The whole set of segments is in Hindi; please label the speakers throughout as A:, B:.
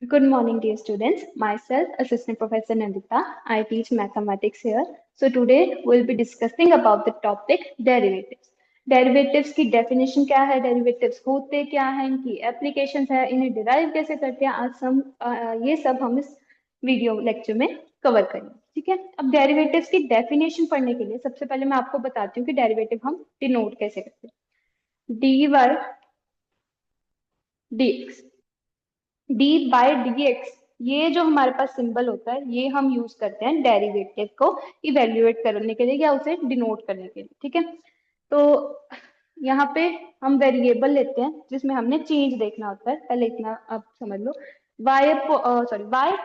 A: Good morning, dear students. Myself, Assistant Professor Nandita. I teach mathematics here. So today we'll be discussing about the topic derivatives. Derivatives की definition क्या है, derivatives होते क्या हैं, इनकी applications है, इन्हें derive कैसे करते हैं, आज हम ये सब हम इस वीडियो लेक्चर में कवर करेंगे. ठीक है. अब derivatives की definition पढ़ने के लिए सबसे पहले मैं आपको बताती हूँ कि derivative हम denote कैसे करते हैं. dy dx D by D X, ये जो हमारे पास सिंबल होता है ये हम यूज करते हैं डेरिवेटिव को इवेल्युएट करने के लिए या उसे डिनोट करने के लिए. ठीक है. तो यहाँ पे हम वेरिएबल लेते हैं जिसमें हमने चेंज देखना होता है. पहले इतना आप समझ लो. y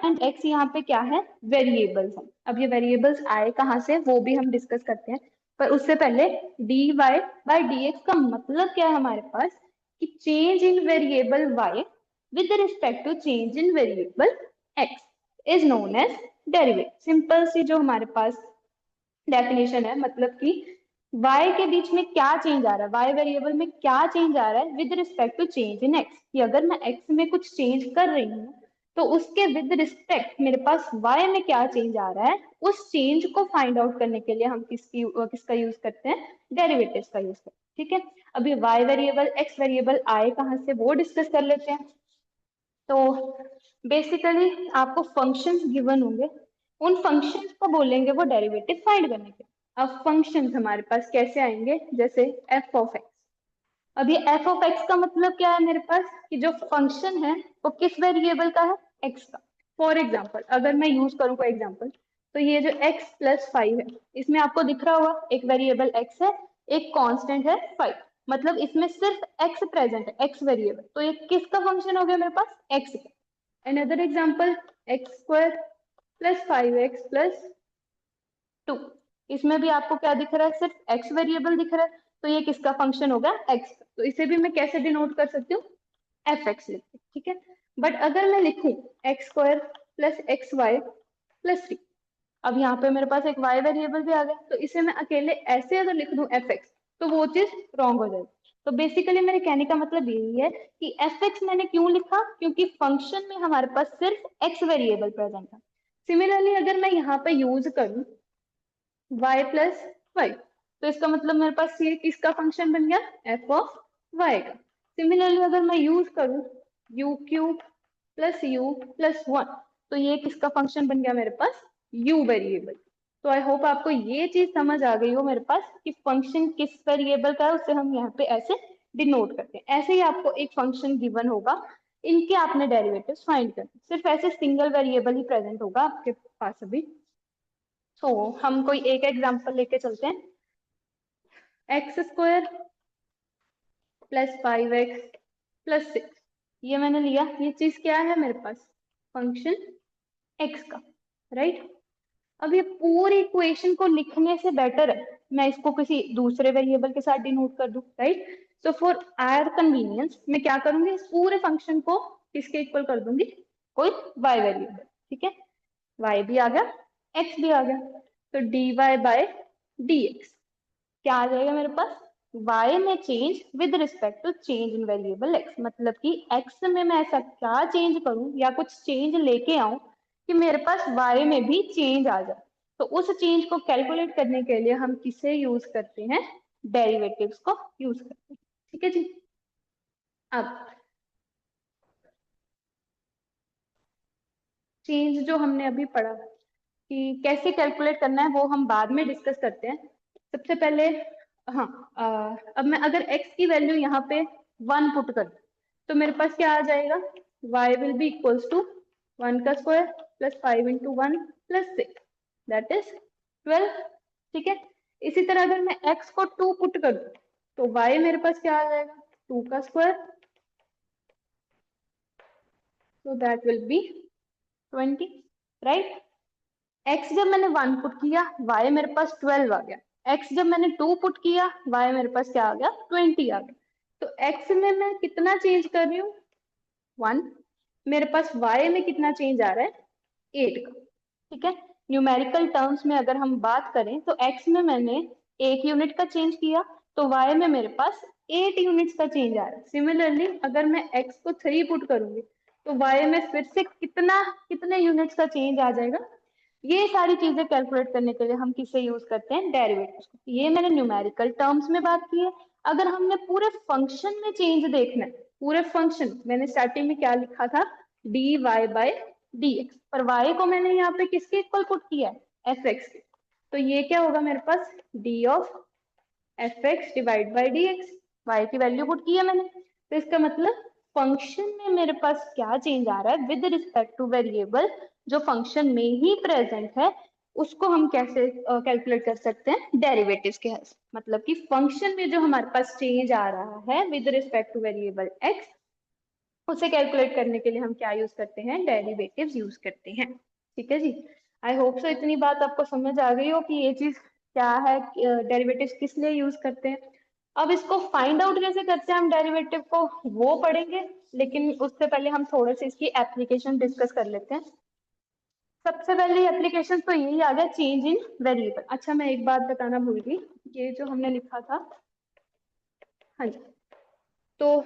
A: एंड x यहाँ पे क्या है, वेरिएबल्स हैं. अब ये वेरिएबल्स आए कहाँ से वो भी हम डिस्कस करते हैं, पर उससे पहले D Y by D X का मतलब क्या है हमारे पास कि change in variable y with respect to change in variable x is known as derivative. Simple सी जो हमारे पास डेफिनेशन है, मतलब कि y के बीच में क्या चेंज आ रहा है, y वेरिएबल में क्या चेंज आ रहा है with respect to change in x, कि अगर मैं x में कुछ चेंज कर रही हूँ तो उसके विद रिस्पेक्ट मेरे पास y में क्या चेंज आ रहा है, उस चेंज को फाइंड आउट करने के लिए हम किसका यूज करते हैं, डेरिवेटिव्स का यूज करते हैं. ठीक है. अभी y वेरिएबल x वेरिएबल आए कहाँ से वो डिस्कस कर लेते हैं. तो बेसिकली आपको फंक्शंस गिवन होंगे, उन फंक्शंस को बोलेंगे वो डेरिवेटिव फाइंड करने के. अब फंक्शंस हमारे पास कैसे आएंगे, जैसे एफ ऑफ एक्स. अब ये एफ ऑफ एक्स का मतलब क्या है मेरे पास, कि जो फंक्शन है वो किस वेरिएबल का है, एक्स का. फॉर एग्जाम्पल अगर मैं यूज करूँ कोई एग्जाम्पल, तो ये जो एक्स प्लस 5 है, इसमें आपको दिख रहा होगा एक वेरिएबल एक्स है, एक कांस्टेंट है 5. मतलब इसमें सिर्फ एक्स प्रेजेंट है, एक्स वेरिएबल. तो ये किसका फंक्शन हो गया मेरे पास, एक्स का. Another example x square plus 5x plus 2, इसमें भी आपको क्या दिख रहा है, सिर्फ एक्स वेरिएबल दिख रहा है. तो ये किसका फंक्शन होगा, एक्स का. तो इसे भी मैं कैसे डिनोट कर सकती हूँ, एफ एक्स लिख के. ठीक है. बट अगर मैं लिखूं X square plus X Y plus 3, अब यहाँ पे मेरे पास एक y वेरिएबल भी आ गया, तो इसे मैं अकेले ऐसे अगर लिख दूं एफ एक्स, तो वो चीज रॉन्ग हो जाएगी. तो बेसिकली मेरे कहने का मतलब यही है कि एफ एक्स मैंने क्यों लिखा, क्योंकि फंक्शन में हमारे पास सिर्फ x वेरिएबल प्रेजेंट था. सिमिलरली अगर मैं यहाँ पे यूज करूँ y प्लस वाई, तो इसका मतलब मेरे पास ये किसका फंक्शन बन गया, एफ ऑफ y का. सिमिलरली अगर मैं यूज करूँ u cube plus you plus 1, तो ये किसका फंक्शन बन गया मेरे पास, u वेरिएबल. तो आई होप आपको ये चीज समझ आ गई हो मेरे पास कि फंक्शन किस वेरिएबल का है, उसे हम यहाँ पे ऐसे डिनोट करते हैं. ऐसे ही आपको एक फंक्शन गिवन होगा, इनके आपने डेरिवेटिव्स फाइंड करने, सिर्फ ऐसे सिंगल वेरिएबल ही प्रेजेंट होगा आपके पास अभी. तो हम कोई एक एग्जांपल लेके चलते हैं. X square plus 5x plus 6, ये मैंने लिया. ये चीज क्या है मेरे पास, फंक्शन x का, राइट. अब ये पूरी इक्वेशन को लिखने से बेटर है मैं इसको किसी दूसरे वेरिएबल के साथ डिनोट कर दूं, right. So for our convenience मैं क्या करूंगी, इस पूरे फंक्शन को किसके इक्वल कर दूंगी, कोई y वेरिएबल. ठीक है. y भी आ गया, x भी आ गया. तो dy बाय dx क्या आ जाएगा मेरे पास, y में change with respect to change in variable x. मतलब कि x में मैं ऐसा क्या चेंज करूं या कुछ चेंज लेके आऊं कि मेरे पास y में भी चेंज आ जाए. तो उस चेंज को कैलकुलेट करने के लिए हम किसे यूज करते हैं, डेरिवेटिव्स को यूज करते हैं. ठीक है जी. अब चेंज जो हमने अभी पढ़ा कि कैसे कैलकुलेट करना है वो हम बाद में डिस्कस करते हैं. सबसे पहले हाँ, अब मैं अगर x की वैल्यू यहाँ पे 1 पुट कर, तो मेरे पास क्या आ जाएगा, y will be equals to 1 का square plus 5 into 1 plus 6, that is 12. ठीक है. इसी तरह अगर मैं x को 2 पुट कर दूं, तो y मेरे पास क्या आ जाएगा, 2 का square, so that will be 20, right. x जब मैंने 1 पुट किया y मेरे पास 12 आ गया. x जब मैंने 2 पुट किया y मेरे पास क्या आ गया, 20 आ गया. तो x में मैं कितना चेंज कर रही हूँ, 1. मेरे पास y में कितना चेंज आ रहा है, 8 का. ठीक है. न्यूमेरिकल टर्म्स में अगर हम बात करें तो x में मैंने 1 यूनिट का चेंज किया, तो y में मेरे पास 8 यूनिट्स का चेंज आ रहा है. सिमिलरली अगर मैं x को 3 पुट करूंगी तो y में फिर से कितने यूनिट्स का चेंज आ जाएगा। ये सारी चीजें कैलकुलेट करने के लिए हम किसे यूज करते हैं, डेरिवेटिव्स। ये मैंने न्यूमेरिकल टर्म्स में बात की है। अगर हमने पूरे फंक्शन में चेंज देखना है, पूरे फंक्शन, मैंने स्टार्टिंग में क्या लिखा था, dy बाय dx, पर y को मैंने यहाँ पे किसके इक्वल पुट किया है, fx के। तो ये क्या होगा मेरे पास, d of fx divide by dx, y की वैल्यू पुट की है मैंने। तो इसका मतलब फंक्शन में मेरे पास क्या चेंज आ रहा है विद रिस्पेक्ट टू वेरिएबल जो फंक्शन में ही प्रेजेंट है, उसको हम कैसे कैलकुलेट कर सकते हैं, डेरिवेटिव्स के हेल्प। मतलब कि फंक्शन में जो हमारे पास चेंज आ रहा है with respect two variable x, उसे कैलकुलेट करने के लिए हम क्या यूज करते हैं, डेरिवेटिव्स यूज करते हैं। ठीक है जी, आई होप सो इतनी बात आपको समझ आ गई हो कि ये चीज क्या है, डेरिवेटिव्स किस लिए यूज करते हैं। अब इसको फाइंड आउट कैसे करते हैं हम डेरिवेटिव को, वो पढ़ेंगे, लेकिन उससे पहले हम थोड़े से इसकी एप्लीकेशन डिस्कस कर लेते हैं। सबसे पहले एप्लीकेशन तो यही आ गया, चेंज इन वेरिएबल। अच्छा मैं एक बात बताना भूल गई, ये जो हमने लिखा था, हाँ जी, तो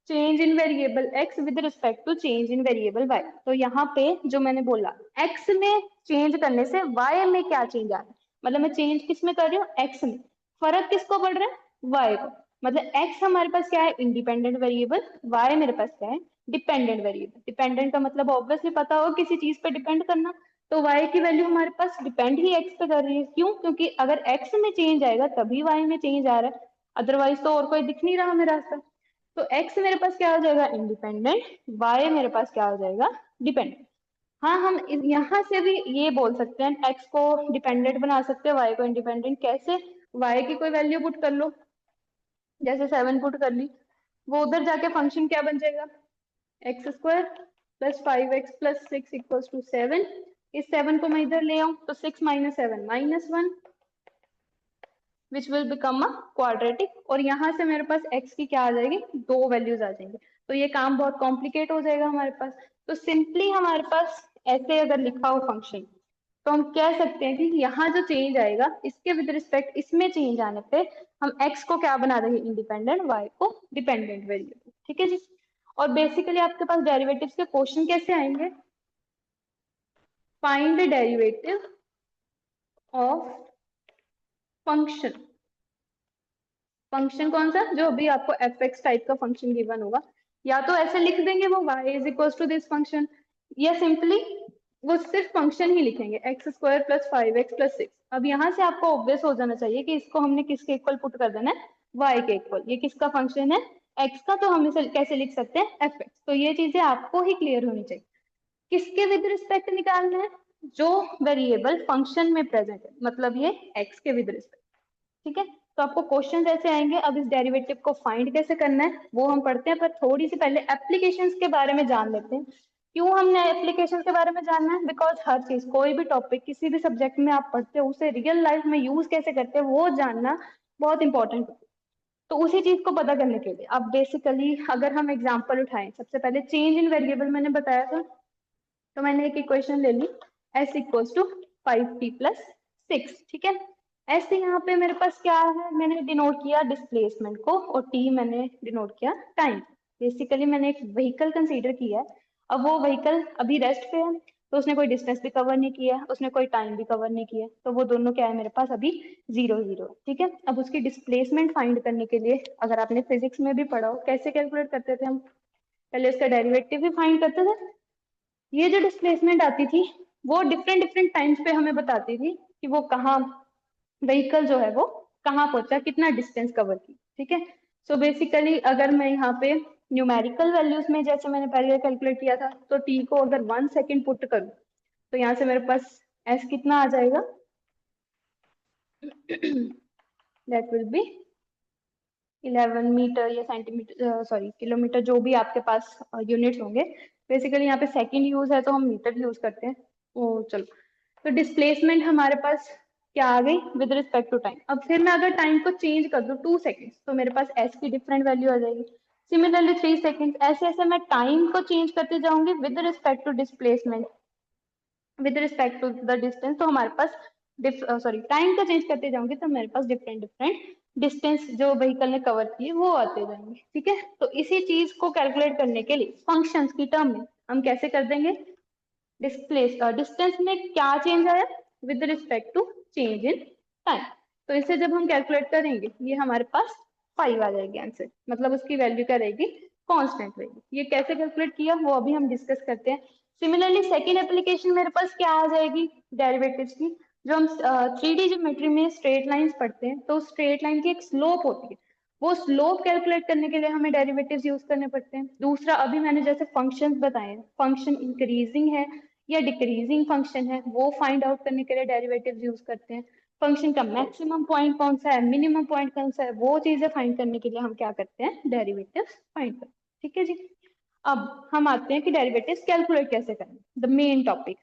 A: change in variable x with respect to change in variable y। तो यहाँ पे जो मैंने बोला, x में चेंज करने से y में क्या चेंज आ रहा है, मतलब मैं चेंज किस में कर रही हूँ, x में, फर्क किसको पड़ रहा है, y को। मतलब x हमारे पास क्या है, इंडिपेंडेंट वेरिएबल, y मेरे पास क्या है, डिपेंडेंट वेरिएबल। डिपेंडेंट का मतलब ऑब्वियसली पता हो किसी चीज पे डिपेंड करना, तो y की वैल्यू हमारे पास डिपेंड ही x पे कर रही है। क्यों, क्योंकि अगर x में चेंज आएगा तभी y में चेंज आ रहा है, अदरवाइज तो और कोई दिख नहीं रहा मेरा रास्ता। तो x मेरे पास क्या हो जाएगा, इंडिपेंडेंट, y मेरे पास क्या हो जाएगा, डिपेंडेंट। हाँ हम यहाँ से भी ये बोल सकते हैं, x को डिपेंडेंट बना सकते हैं, y को इंडिपेंडेंट। कैसे, y की कोई वैल्यू पुट कर लो, जैसे 7 पुट कर ली, वो उधर जाके फंक्शन क्या बन जाएगा, X square plus 5x plus 6 equals to 7। इस 7 को मैं इधर ले आऊं तो 6 minus 7 -1, which will become a quadratic. और यहाँ से मेरे पास x की क्या आ जाएगी, दो वैल्यूज आ जाएंगी। तो ये काम बहुत कॉम्प्लिकेट हो जाएगा हमारे पास। तो सिंपली हमारे पास ऐसे अगर लिखा हो फंक्शन, तो हम कह सकते हैं कि यहाँ जो चेंज आएगा इसके विद रिस्पेक्ट इसमें चेंज आने पे हम x को क्या बना देंगे, इंडिपेंडेंट, y को डिपेंडेंट वेरिएबल। ठीक है जी। और बेसिकली आपके पास डेरिवेटिव्स के क्वेश्चन कैसे आएंगे, find the derivative of function. Function कौन सा, जो भी आपको एफ एक्स टाइप का फंक्शन गिवन होगा, या तो ऐसे लिख देंगे वो y is equal to this function, या सिंपली वो सिर्फ फंक्शन ही लिखेंगे, x square plus 5x plus 6। अब यहाँ से आपको ऑब्वियस हो जाना चाहिए कि इसको हमने किसके इक्वल पुट कर देना है, y के इक्वल। ये किसका फंक्शन है, x का, तो हम इसे कैसे लिख सकते हैं, एफ एक्स। तो ये चीजें आपको ही क्लियर होनी चाहिए। किसके विद रिस्पेक्ट निकालना है, जो वेरिएबल फंक्शन में प्रेजेंट है, मतलब ये x के विद रिस्पेक्ट। ठीक है, तो आपको क्वेश्चन ऐसे आएंगे। अब इस डेरिवेटिव को फाइंड कैसे करना है वो हम पढ़ते हैं, पर थोड़ी सी पहले एप्लीकेशंस के बारे में जान लेते हैं। क्यों हमने एप्लीकेशन के बारे में जानना है, बिकॉज हर चीज, कोई भी टॉपिक किसी भी सब्जेक्ट में आप पढ़ते हो उसे रियल लाइफ में यूज कैसे करते हैं वो जानना बहुत इंपॉर्टेंट है। तो उसी चीज को पता करने के लिए अब बेसिकली अगर हम एग्जाम्पल उठाएं, सबसे पहले चेंज इन वेरिएबल मैंने बताया था, तो मैंने एक इक्वेशन ले ली, s equals to 5t plus 6। ठीक है, s यहाँ पे मेरे पास क्या है, मैंने डिनोट किया डिस्प्लेसमेंट को, और t मैंने डिनोट किया टाइम। बेसिकली मैंने एक व्हीकल कंसीडर किया है। अब वो व्हीकल अभी रेस्ट पे है, तो उसने कोई डिस्टेंस भी कवर नहीं किया है, उसने कोई टाइम भी कवर नहीं किया है, तो वो दोनों क्या है मेरे पास अभी 0 0। ठीक है, अब उसकी डिस्प्लेसमेंट फाइंड करने के लिए, अगर आपने फिजिक्स में भी पढ़ा हो, कैसे कैलकुलेट करते थे हम, पहले उसका डेरिवेटिव भी फाइंड करते थे। ये जो डिस्प्लेसमेंट आती थी वो डिफरेंट डिफरेंट टाइम्स पे हमें बताती थी कि वो कहाँ, व्हीकल जो है वो कहाँ पहुंचा, कितना डिस्टेंस कवर की। ठीक है, सो बेसिकली अगर मैं यहाँ पे न्यूमेरिकल वैल्यूज में, जैसे मैंने पहले कैलकुलेट किया था, तो टी को अगर 1 सेकेंड पुट करूँ तो यहाँ से मेरे पास एस कितना आ जाएगा, दैट विल बी 11 मीटर या सेंटीमीटर, सॉरी किलोमीटर, जो भी आपके पास यूनिट्स होंगे। बेसिकली यहाँ पे सेकंड यूज है तो हम मीटर यूज करते हैं। ओ चलो, तो डिस्प्लेसमेंट हमारे पास क्या आ गई विद रिस्पेक्ट टू टाइम। अब फिर मैं अगर टाइम को चेंज कर दूं 2 सेकेंड्स, तो मेरे पास एस की डिफरेंट वैल्यू आ जाएगी। सिमिलरली 3 सेकेंड्स, ऐसे ऐसे मैं टाइम को चेंज करते जाऊंगी with respect to displacement, with respect to the distance. तो हमारे पास सॉरी टाइम का चेंज करते जाऊंगी तो मेरे पास डिफरेंट डिफरेंट डिस्टेंस जो व्हीकल ने कवर किए वो आते जाएंगे। ठीक है, तो इसी चीज को कैलकुलेट करने के लिए फंक्शंस की टर्म में हम कैसे कर देंगे, डिस्टेंस में क्या चेंज आया with respect to change in time. तो इसे जब हम कैलकुलेट करेंगे ये हमारे पास 5 आ जाएगी आंसर, मतलब उसकी वैल्यू क्या रहेगी, कांस्टेंट रहेगी। ये कैसे कैलकुलेट किया वो अभी हम डिस्कस करते हैं। सिमिलरली सेकेंड एप्लीकेशन मेरे पास क्या आ जाएगी डेरिवेटिव्स की, जो हम 3D ज्योमेट्री में स्ट्रेट लाइंस पढ़ते हैं तो स्ट्रेट लाइन की एक स्लोप होती है, वो स्लोप कैलकुलेट करने के लिए हमें डेरिवेटिव्स यूज करने पड़ते हैं। दूसरा अभी मैंने जैसे फंक्शंस बताए, फंक्शन इंक्रीजिंग है या डिक्रीजिंग फंक्शन है वो फाइंड आउट करने के लिए डेरिवेटिव्स यूज करते हैं। फंक्शन का मैक्सिमम पॉइंट कौन सा है, मिनिमम पॉइंट कौन सा है, वो चीजें फाइंड करने के लिए हम क्या करते हैं, डेरिवेटिव्स फाइंड करते हैं। ठीक है जी। अब हम आते हैं कि डेरिवेटिव्स कैलकुलेट कैसे करें, द मेन टॉपिक।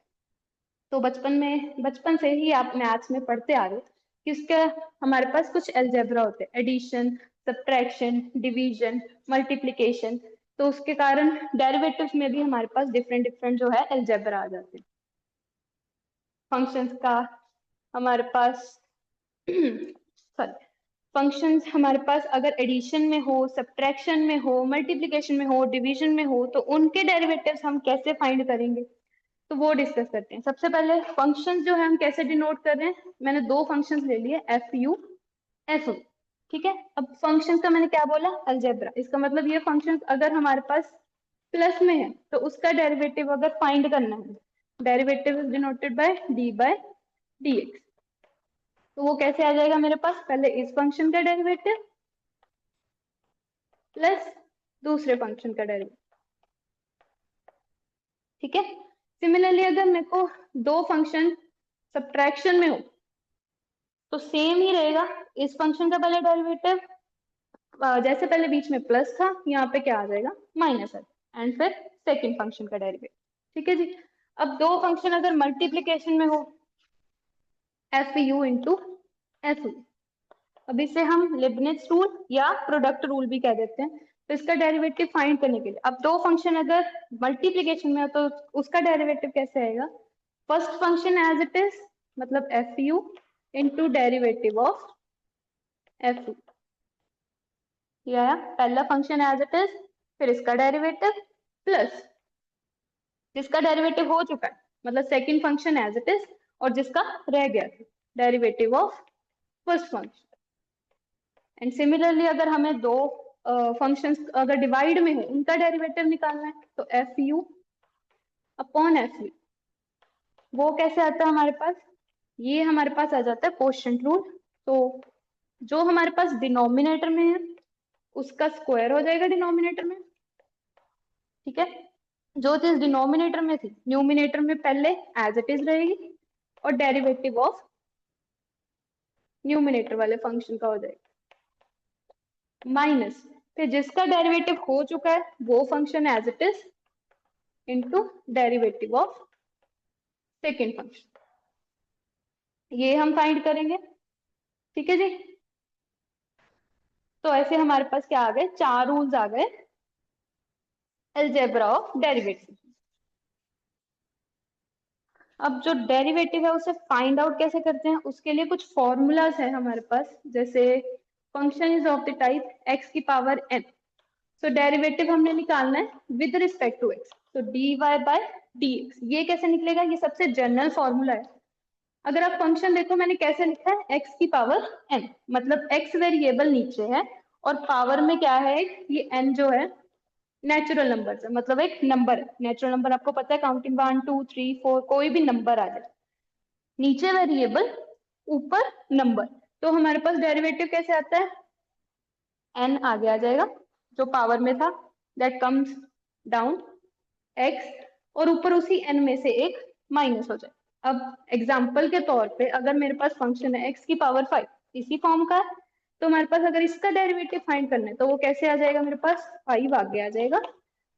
A: तो बचपन से ही आप मैथ्स में पढ़ते आ रहे हो कि इसके हमारे पास कुछ अलजेब्रा होते हैं, एडिशन, सब्ट्रैक्शन, डिवीजन, मल्टीप्लिकेशन। तो उसके कारण डेरिवेटिव्स में भी हमारे पास डिफरेंट डिफरेंट जो है अलजेब्रा आ जाते हैं। फंक्शंस का हमारे पास सॉरी, फंक्शंस हमारे पास अगर एडिशन में हो, सब्ट्रैक्शन में हो, मल्टीप्लिकेशन में हो, डिवीजन में हो, तो उनके डेरिवेटिव्स हम कैसे फाइंड करेंगे, तो वो डिस्कस करते हैं। सबसे पहले फंक्शंस जो है हम कैसे डिनोट कर रहे हैं, मैंने दो फंक्शंस ले लिए, एफ यू एफ यू। ठीक है, अब फंक्शंस का मैंने क्या बोला, अलजेब्रा। इसका मतलब ये फंक्शंस अगर हमारे पास प्लस में है तो उसका डेरिवेटिव अगर फाइंड करना है, derivative is denoted by D x. तो वो कैसे आ जाएगा मेरे पास, पहले इस फंक्शन का डेरिवेटिव प्लस दूसरे फंक्शन का डेरिवेटिव। ठीक है, सिमिलरली अगर मेरे को दो फंक्शन सब्ट्रैक्शन में हो तो सेम ही रहेगा, इस फंक्शन का पहले डेरिवेटिव जैसे पहले बीच में प्लस था, यहाँ पे क्या आ जाएगा, माइनस है, एंड फिर सेकंड फंक्शन का डेरिवेटिव। ठीक है जी। अब दो फंक्शन अगर मल्टीप्लीकेशन में हो, F U into F you, अब इसे हम लिबनिट्ज रूल या प्रोडक्ट रूल भी कह देते हैं। तो इसका डेरिवेटिव फाइंड करने के लिए, अब दो फंक्शन अगर मल्टीप्लीकेशन में हो तो उसका डेरिवेटिव कैसे आएगा, first function as it is, मतलब F U into derivative of F U, ये आया पहला फंक्शन एज इट इज, फिर इसका डेरिवेटिव प्लस जिसका डेरिवेटिव हो चुका है, मतलब second function as it is, और जिसका रह गया derivative of first function. And similarly अगर हमें दो फंक्शंस अगर डिवाइड में है उनका डेरिवेटिव निकालना है तो F you upon F you, वो कैसे आता है हमारे पास, ये हमारे पास आ जाता है कोशेंट रूल। तो जो हमारे पास डिनोमिनेटर में है उसका स्क्वायर हो जाएगा डिनोमिनेटर में। ठीक है, जो चीज डिनोमिनेटर में थी न्यूमिनेटर में पहले एज इट इज रहेगी, और डेरिवेटिव ऑफ न्यूमिनेटर वाले फंक्शन का हो जाएगा माइनस, फिर जिसका डेरिवेटिव हो चुका है वो function as it is into derivative of second function, ये हम फाइंड करेंगे। ठीक है जी। तो ऐसे हमारे पास क्या आ गए, चार रूल्स आ गए अलजेब्रा ऑफ डेरिवेटिव। अब जो डेरिवेटिव है उसे फाइंड आउट कैसे करते हैं, उसके लिए कुछ फॉर्मूलाज है हमारे पास, जैसे function is of the type X की पावर एन, तो डेरिवेटिव हमने निकालना है विद रिस्पेक्ट टू एक्स, तो D Y by D X. ये कैसे निकलेगा, ये सबसे जनरल फॉर्मूला है। अगर आप फंक्शन देखो मैंने कैसे लिखा है, एक्स की पावर एन, मतलब एक्स वेरिएबल नीचे है और पावर में क्या है, ये एन जो है नेचुरल नंबर है, मतलब एक नंबर है। नेचुरल नंबर आपको पता है, काउंटिंग 1 2 3 4 कोई भी नंबर आ जाए, नीचे वेरिएबल ऊपर नंबर। तो हमारे पास डेरिवेटिव कैसे आता है, एन आगे आ जाएगा जो पावर में था, दैट कम्स डाउन एक्स, और ऊपर उसी एन में से एक माइनस हो जाए। अब एग्जाम्पल के तौर पे अगर मेरे पास फंक्शन है एक्स की पावर 5, इसी फॉर्म का है, तो हमारे पास अगर इसका डेरिवेटिव फाइंड करना है तो वो कैसे आ जाएगा, मेरे पास 5 आगे आ जाएगा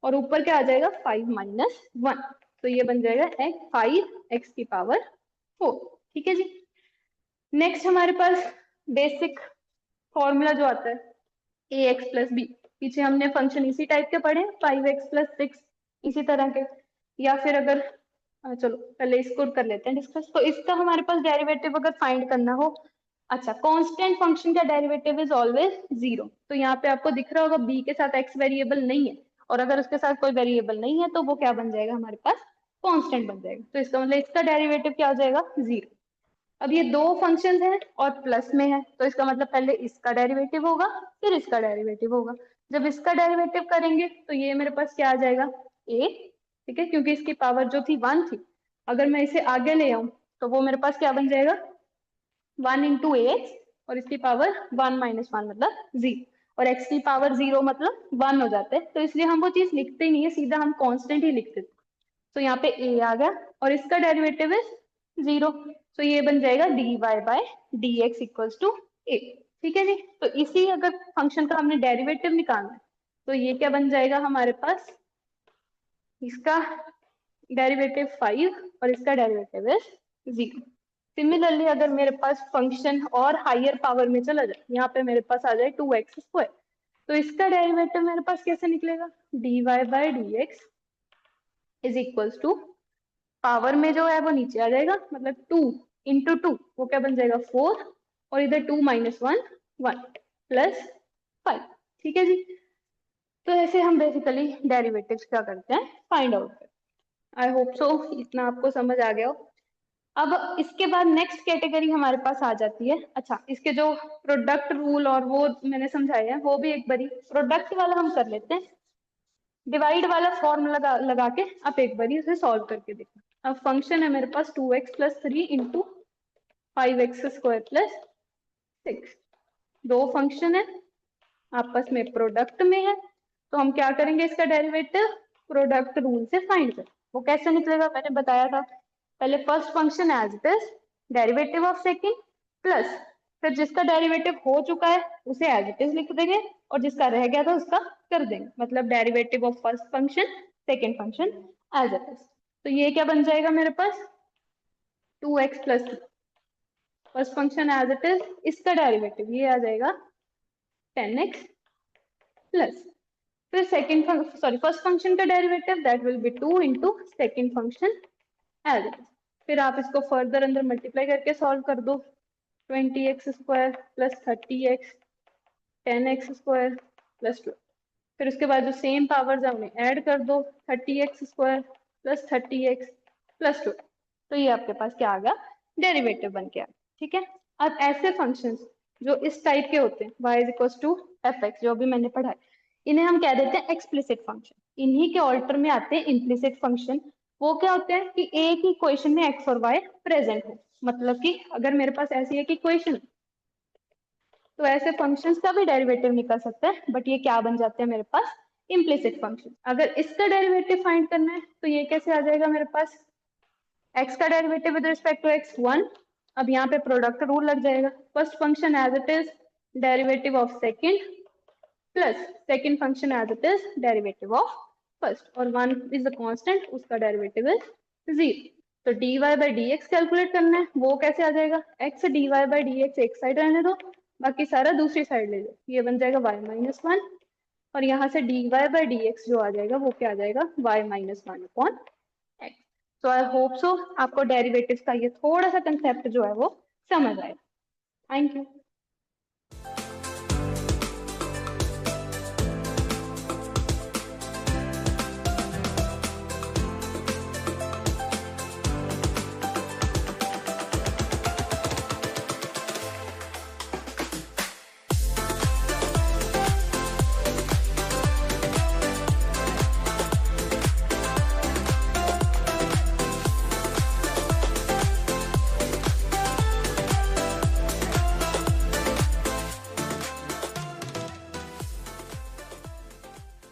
A: और ऊपर क्या आ जाएगा 5 माइनस 1, तो ये बन जाएगा एक्स 5 एक्स की पावर 4। ठीक है जी। नेक्स्ट हमारे पास बेसिक फॉर्मूला जो आता है ए एक्स प्लस बी, पीछे हमने फंक्शन इसी टाइप के पढ़े, 5x+6 इसी तरह के। या फिर अगर चलो पहले इसको कर लेते हैं डिस्कस, तो इसका हमारे पास डेरिवेटिव अगर फाइंड करना हो, अच्छा कांस्टेंट फंक्शन का डेरिवेटिव इज ऑलवेज 0, तो यहाँ पे आपको दिख रहा होगा बी के साथ एक्स वेरिएबल नहीं है और अगर उसके साथ कोई वेरिएबल नहीं है तो वो क्या बन जाएगा हमारे पास, कांस्टेंट बन जाएगा। तो इसका मतलब इसका डेरिवेटिव क्या हो जाएगा, 0। अब ये दो फंक्शन है और प्लस में है, तो इसका मतलब पहले इसका डेरिवेटिव होगा फिर इसका डेरिवेटिव होगा। जब इसका डेरिवेटिव करेंगे तो ये मेरे पास क्या आ जाएगा, a, ठीक है, क्योंकि इसकी पावर जो थी 1 थी, अगर मैं इसे आगे ले आऊं तो वो मेरे पास क्या बन जाएगा, 1 इंटू एक्स, और इसकी पावर 1 माइनस 1 मतलब 0, और x की पावर 0 मतलब 1 हो जाता है, तो इसलिए हम वो चीज लिखते ही नहीं है, सीधा हम कांस्टेंट ही लिखते थे। तो यहाँ पे a आ गया और इसका डेरिवेटिव इज 0, तो ये बन जाएगा dy by dx equals to a। ठीक है जी, तो इसी अगर फंक्शन का हमने डेरिवेटिव निकालना है तो ये क्या बन जाएगा हमारे पास, इसका डेरिवेटिव 5 और इसका डेरिवेटिव इज 0। सिमिलरली अगर मेरे पास फंक्शन और हायर पावर में चला जाए, यहाँ पे मेरे पास आ जाए 2x², तो इसका डेरिवेटिव मेरे पास कैसे निकलेगा, dy by dx is equals to, power में जो है वो नीचे आ जाएगा, मतलब 2 इंटू 2 वो क्या बन जाएगा 4, और इधर 2 माइनस 1 1 प्लस 5। ठीक है जी, तो ऐसे हम बेसिकली डेरिवेटिव्स क्या करते हैं, फाइंड आउट करते हैं। आई होप सो इतना आपको समझ आ गया हो। अब इसके बाद नेक्स्ट कैटेगरी हमारे पास आ जाती है, अच्छा इसके जो प्रोडक्ट रूल और वो मैंने समझाया है वो भी एक बारी प्रोडक्ट वाला हम कर लेते हैं। डिवाइड वाला फॉर्मूला लगा के आप एक बारी उसे सॉल्व करके देखो। अब फंक्शन है मेरे पास 2x plus 3 into 5x² plus 6, दो फंक्शन है आपस में प्रोडक्ट में है, तो हम क्या करेंगे, इसका डेरिवेटिव प्रोडक्ट रूल से फाइंड करें। वो कैसे निकलेगा मैंने बताया था, पहले first function as it is derivative of second plus, फिर जिसका डेरिवेटिव हो चुका है उसे एज इट इज लिख देंगे और जिसका रह गया था उसका कर देंगे, मतलब derivative of first function second function as it is. तो ये क्या बन जाएगा मेरे पास 2x plus first function as it is, इसका डेरिवेटिव ये आ जाएगा 10x प्लस, फिर सेकंड सॉरी फर्स्ट फंक्शन का derivative that will be 2 into second function as it is. फिर आप इसको फर्दर अंदर मल्टीप्लाई करके सॉल्व कर दो, 20x² plus 30x 10x² plus 12, फिर उसके बाद जो सेम पावर्स है उन्हें ऐड कर दो, 30x² प्लस 30x प्लस 12, तो ये आपके पास क्या आ गया, डेरिवेटिव बन के आ गया। ठीक है, अब ऐसे फंक्शंस जो इस टाइप के होते हैं y is equal to fx, जो भी मैंने पढ़ा है, इन्हें हम कह देते हैं एक्सप्लिसिट फंक्शन। इन्हीं के ऑल्टर में आते हैं इम्प्लिसिट फंक्शन। वो क्या होते हैं कि एक ही क्वेश्चन में x और y प्रेजेंट है, मतलब कि अगर मेरे पास ऐसी है कि क्वेश्चन, तो ऐसे फंक्शंस का भी डेरिवेटिव निकल सकता है, बट ये क्या बन जाते हैं मेरे पास, इम्प्लिसिट फंक्शन। अगर इसका डेरिवेटिव फाइंड करना है तो ये कैसे आ जाएगा मेरे पास, x का derivative with respect to x 1, अब यहाँ पे प्रोडक्ट रूल लग जाएगा, first function as it is derivative of second plus second function as it is derivative of first, और 1 इज द कांस्टेंट, उसका डेरिवेटिव इज 0। तो dy बाय dx कैलकुलेट करना है, वो कैसे आ जाएगा, x dy बाय dx एक साइड रहने दो, बाकी सारा दूसरी साइड ले लो, ये बन जाएगा y माइनस 1, और यहाँ से dy बाय dx जो आ जाएगा वो क्या आ जाएगा, y minus 1 upon x। So I hope so आपको डेरिवेटिव्स का ये थोड़ा सा कंसेप्ट जो है वो समझ आए। Thank you.